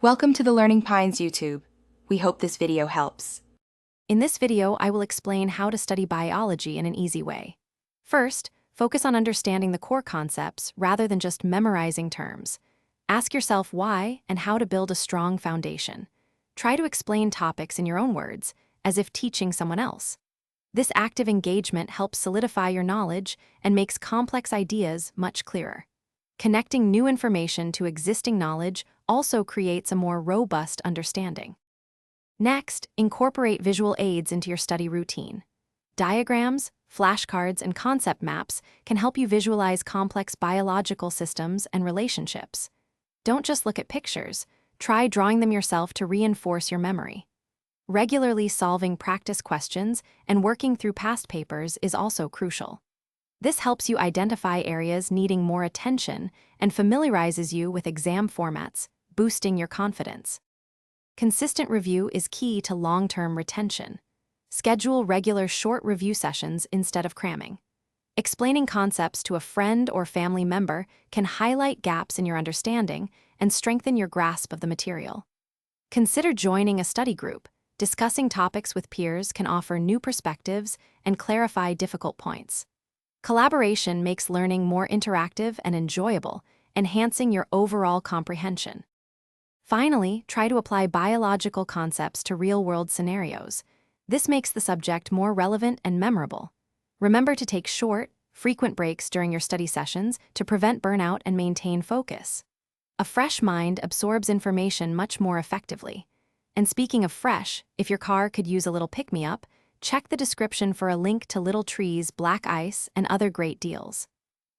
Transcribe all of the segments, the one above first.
Welcome to the Learning Pines YouTube. We hope this video helps. In this video, I will explain how to study biology in an easy way. First, focus on understanding the core concepts rather than just memorizing terms. Ask yourself why and how to build a strong foundation. Try to explain topics in your own words, as if teaching someone else. This active engagement helps solidify your knowledge and makes complex ideas much clearer. Connecting new information to existing knowledge also creates a more robust understanding. Next, incorporate visual aids into your study routine. Diagrams, flashcards, and concept maps can help you visualize complex biological systems and relationships. Don't just look at pictures, try drawing them yourself to reinforce your memory. Regularly solving practice questions and working through past papers is also crucial. This helps you identify areas needing more attention and familiarizes you with exam formats, boosting your confidence. Consistent review is key to long-term retention. Schedule regular short review sessions instead of cramming. Explaining concepts to a friend or family member can highlight gaps in your understanding and strengthen your grasp of the material. Consider joining a study group. Discussing topics with peers can offer new perspectives and clarify difficult points. Collaboration makes learning more interactive and enjoyable, enhancing your overall comprehension. Finally, try to apply biological concepts to real-world scenarios. This makes the subject more relevant and memorable. Remember to take short, frequent breaks during your study sessions to prevent burnout and maintain focus. A fresh mind absorbs information much more effectively. And speaking of fresh, if your car could use a little pick-me-up, check the description for a link to Little Tree's black ice and other great deals.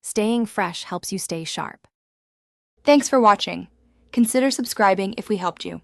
Staying fresh helps you stay sharp. Thanks for watching. Consider subscribing if we helped you.